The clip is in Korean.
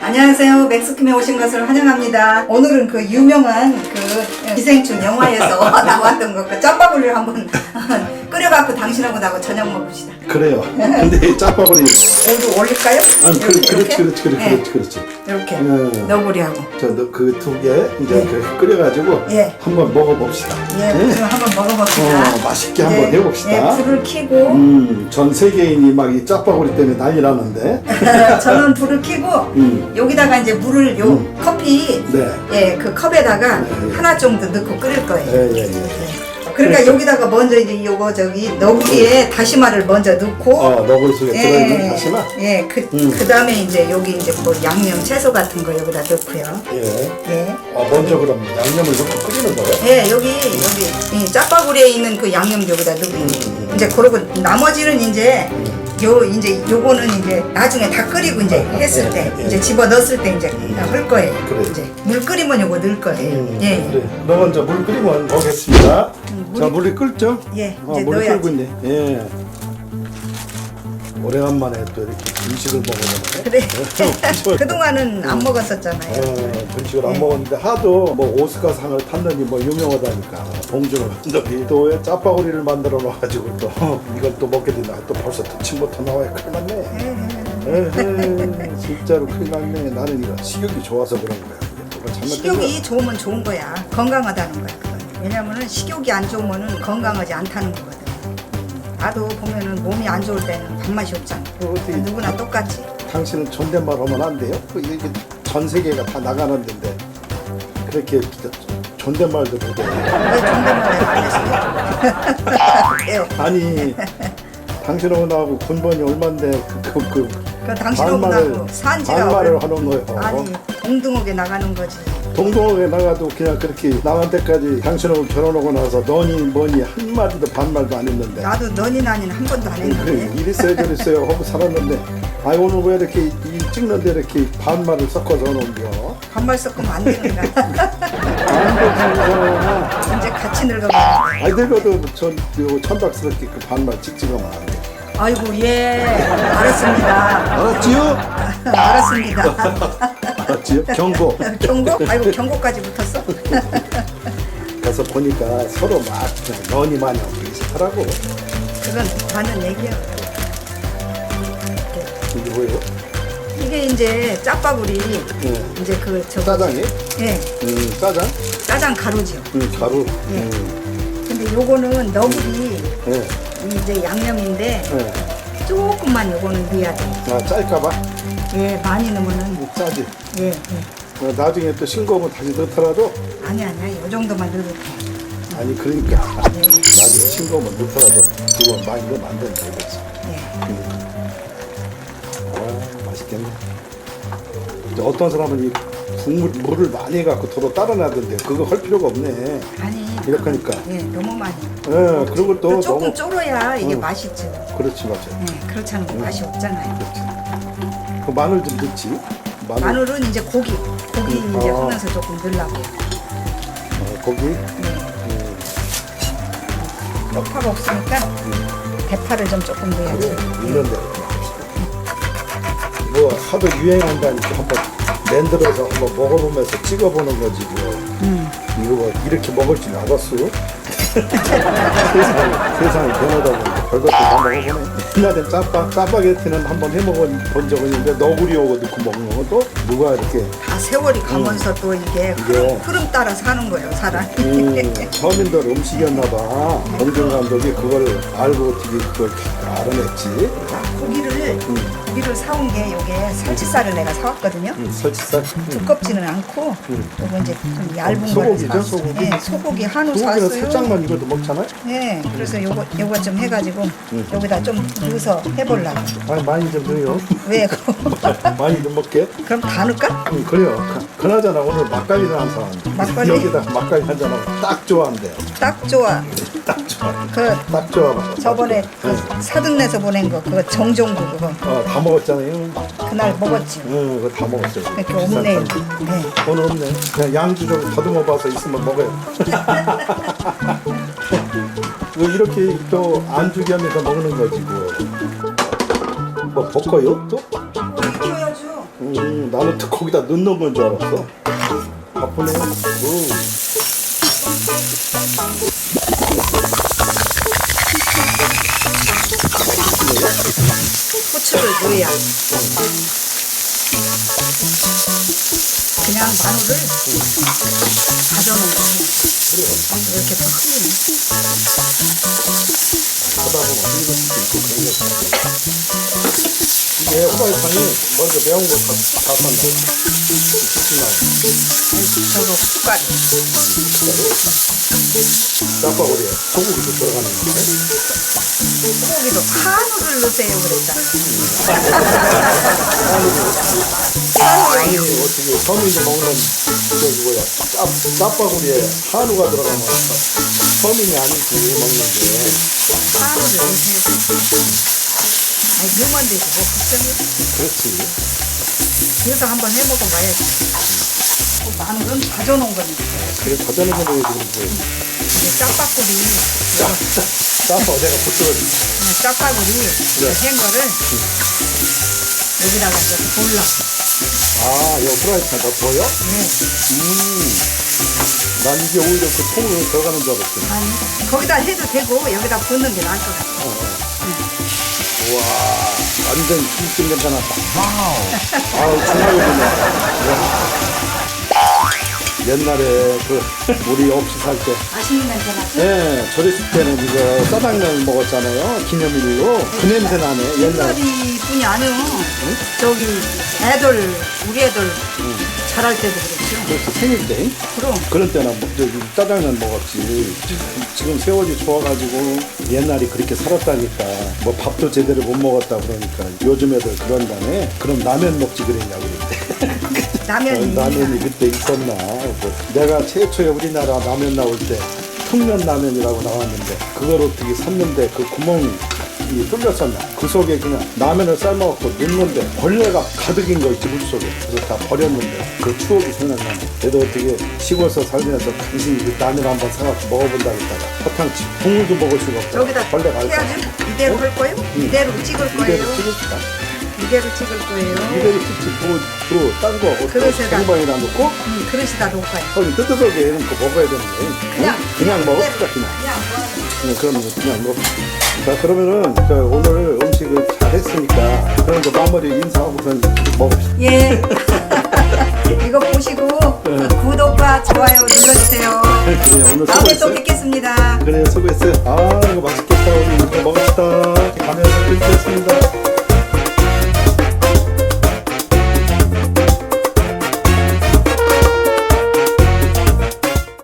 안녕하세요. 맥스킴에 오신 것을 환영합니다. 오늘은 그 유명한 그 기생충 영화에서 나왔던 거, 그 짬바구리를 한번 끓여갖고 당신하고 나하고 저녁 먹읍시다. 그래요. 근데 짬바구리. 여기도 올릴까요? 아니, 그렇지. 이렇게 네. 너구리하고. 그 두 개 이제 네. 그 끓여가지고 예. 한번 먹어봅시다. 예, 그럼 한번 먹어봅시다. 맛있게 한번 해봅시다. 예, 불을 켜고. 전 세계인이 막 이 짬바구리 때문에 난리 나는데. 저는 불을 켜고 여기다가 이제 물을 커피 네. 예, 그 컵에다가 네. 하나 정도 넣고 끓일 거예요. 예. 그러니까 여기다가 먼저 이제 요거 저기 너구리에 다시마를 먼저 넣고 너구리 속에 들어있는 다시마. 예, 그 다음에 이제 여기 이제 뭐 양념 채소 같은 거 여기다 넣고요. 예. 먼저 그럼 양념을 넣고 끓이는 거예요? 예, 여기 이 짜파구리에 있는 그 양념 여기다 넣고 이제 그러고 나머지는 이제 이제 요거는 이제 나중에 다 끓이고 이제 했을 때 이제 집어 넣었을 때 이제 할 거예요. 그래. 이제 물 끓이면 요거 넣을 거예요. 예. 그래. 너 먼저 물 끓이면 먹겠습니다. 자, 물이 끓죠? 예, 이제 물이 넣어야지. 끓고 있네. 예. 오래간만에 또 이렇게 음식을 먹어보네. 그래. 그동안은 안 먹었었잖아요. 음식을 안 먹었는데 하도 뭐 오스카상을 탔느니 뭐 유명하다니까 봉준호 감독이 또 짜파구리를 만들어 놔가지고 또 이걸 또 먹게 된다. 또 벌써 또 침부터 나와요. 큰일 났네. 에헤, 진짜로 큰일 났네. 나는 이거 식욕이 좋아서 그런 거야. 이게 또 식욕이 좋으면 좋은 거야. 건강하다는 거야. 그건. 왜냐면은 식욕이 안 좋으면은 건강하지 않다는 거거든. 나도 보면은 몸이 안 좋을 때는 밥맛이 없잖아. 어디? 누구나 똑같지. 당신은 존댓말 하면 안 돼요? 이게 전 세계가 다 나가는 데인데 그렇게 존댓말도 못해. 왜 존댓말을 안 했어요? 아니 당신하고 나하고 군번이 얼만데 그 당신하고 나하고 산지라고. 반말을 하는 거예요. 아니 동등하게 나가는 거지. 동동하게 나가도 그냥 그렇게 나갈 때까지 당신하고 결혼하고 나서 너니 뭐니 한마디도 반말도 안 했는데 나도 너니 나니는 한 번도 안 했는데. 이랬어요 저랬어요 하고 살았는데 오늘 왜 이렇게 이 찍는데 이렇게 반말을 섞어서 놓은겨? 반말 섞으면 안 되는 거야. 안 되지. 이제 같이 늙어가. 늙어도 천박스럽게 그 반말 찍찍하면 안 돼. 아이고 예 알았습니다. 알았지요? 알았습니다. 알았지요? 경고. 경고? 아이고 경고까지 붙었어? 가서 보니까 서로 막 너니 마냥 비슷하라고. 그건 맞는 얘기야. 이게 뭐예요? 이게 이제 짜파구리 이제 짜장이? 예 짜장? 짜장 가루지요. 가루. 예. 근데 요거는 너구리 예. 이제 양념인데 예. 조금만 요거는 넣어야 돼. 짤까봐? 예 많이 넣으면은 짜지. 예. 나중에 또 싱거우면 다시 넣더라도 아니야 요 정도만 넣어도 돼. 아니 그러니까 예. 나중에 싱거우면 넣더라도 그거 많이 넣으면 안 된다 이거지. 예. 맛있겠네. 이제 어떤 사람은 이 물을 많이 해갖고 도로 따라놔던데 그거 할 필요가 없네. 아니 이렇게 하니까. 예 너무 많이. 예, 그런 것도 조금 너무 졸어야 이게 맛있죠. 그렇지 맞아. 예 그렇지 않으면 맛이 없잖아요. 그렇지. 그 마늘 좀 넣지. 마늘은 이제 고기 이제 하면서 조금 넣으려고. 고기. 쪽파가 없으니까 대파를 좀 조금 넣어야지. 있는데. 뭐 하도 유행한다니까 한번 만들어서 한번 먹어보면서 찍어보는 거지 뭐. 이거 이렇게 먹을 줄 알았어? 세상이 변하다 보니까 별것도 다 먹어보네. 옛날엔 짜파게티는 한번 해먹은 적은 있는데 너구리하고 넣고 먹는 것도 누가 이렇게 다 세월이 가면서 또 이게 흐름 따라 사는 거예요 사람이. 서민들 음식이었나봐. 봉준 감독이 그걸 알고 어떻게 그걸 알아냈지. 고기를 사온 게 요게 살치살을 내가 사왔거든요. 설치살. 두껍지는 않고 요거 이제 좀 얇은 걸 소고기죠, 사왔어요. 소고기? 예, 소고기 한우 소고기는 사왔어요. 살짝만 익어도 먹잖아요. 예, 그래서 요거 좀 해가지고 여기다 좀 넣어서 해보려고. 많이 좀 넣어요. 왜? 많이 좀 먹게. 그럼 다 넣을까? 그래요. 그나저나 오늘 막걸리를 한 사람. 막걸리? 여기다 막걸리 한잔 하면 딱 좋아한대요. 딱 좋아. 딱 좋아. 그 딱 좋아. 저번에 사등 내서 보낸 거 그거 정종구 그거 다 먹었잖아요. 그날 먹었지. 그거 다 먹었어요. 이렇게 없네요. 네. 오늘 없네. 그냥 양주 좀 더듬어 봐서 있으면 먹어요. 이렇게 또 안주 겸해서 먹는 거지 뭐. 뭐 볶아요 또? 익혀야죠. 나는 또 거기다 넣는 건 줄 알았어. 바쁘네. 오. 후추를 넣어야 그냥 마늘을 다져놓은 거예요. 이렇게 더 흐리네. 하다 보면 흘릴 수도 있고 그런 게 있어. 이게 후라이팬이 먼저 매운 거 다 싼다. 저거 숟가락. 짜파구리에 소고기도 들어가는 건데. 소고기도 한우를 넣으세요 그랬잖아. 아니 어떻게 서민이 먹는 저기 뭐야 짜파구리에 한우가 들어가면 서민이 아니지 먹는 게. 한우를 넣으세요. 아니 넣으면 되지 뭐 걱정해. 그렇지. 그래서 한번 해먹어봐야지. 마늘은 다져놓은 거니까. 그래 다져놓은 거 지금 이게 짜파구리. 짜파 내가 붙들어. 짜파구리 한 거를 여기다가 이제 골라. 아 이거 프라이팬에다 부어요? 네. 난 이게 오히려 그 통으로 들어가는 줄 알았지. 아니 거기다 해도 되고 여기다 붓는 게 나을 것 같아. 우와 완전 김치 냄새 났다. 아우 정말 좋네. 옛날에 그 우리 없이 살 때 맛있는 냄새 나죠? 네, 저랬을 때는 이거 짜장면 먹었잖아요. 기념일로. 그 냄새 나네, 옛날에. 옛날이 뿐이 아니요. 저기 애들 우리 애들 자랄 때도 그랬죠. 그래서 생일 때? 그럼 그런 때는 뭐 저기 짜장면 먹었지. 지금 세월이 좋아가지고 옛날이 그렇게 살았다니까. 뭐 밥도 제대로 못 먹었다 그러니까 요즘 애들 그런다네. 그럼 라면 먹지 그랬냐고 그랬대. 라면이 라면이 그때 있었나. 뭐 내가 최초에 우리나라 라면 나올 때 평면라면이라고 나왔는데 그걸 어떻게 샀는데 그 구멍이 뚫렸었나. 그 속에 그냥 라면을 삶아갖고 넣는데 벌레가 가득인 거 있지 물속에. 그래서 다 버렸는데 그 추억이 생각나네. 그래도 어떻게 시골에서 살면서 간신히 그 라면 한번 사갖고 먹어본다 했다가 허탕치 국물도 먹을 수가 없다. 저기다 벌레가 해야지. 이대로 할 거예요? 이대로 찍을 거예요? 이대로 찍읍시다. 이대로 찍을 거예요? 이대로 찍지 딴거 그릇에다. 생방에다 놓고 그릇에다 놓을 거예요. 거기 뜨뜻하게 해놓고 먹어야 되는 거예요. 그냥 먹읍시다 그냥. 그냥 뭐 그럼 그냥 먹읍시다. 자 그러면은 오늘 음식을 잘 했으니까 그럼 이제 마무리 인사하고선 먹읍시다. 예. 이거 보시고 구독과 좋아요 눌러주세요. 그래 오늘 다음에 또 수고했어요. 뵙겠습니다. 그래 수고했어요. 아 이거 맛있겠다. 우리 이거 먹읍시다.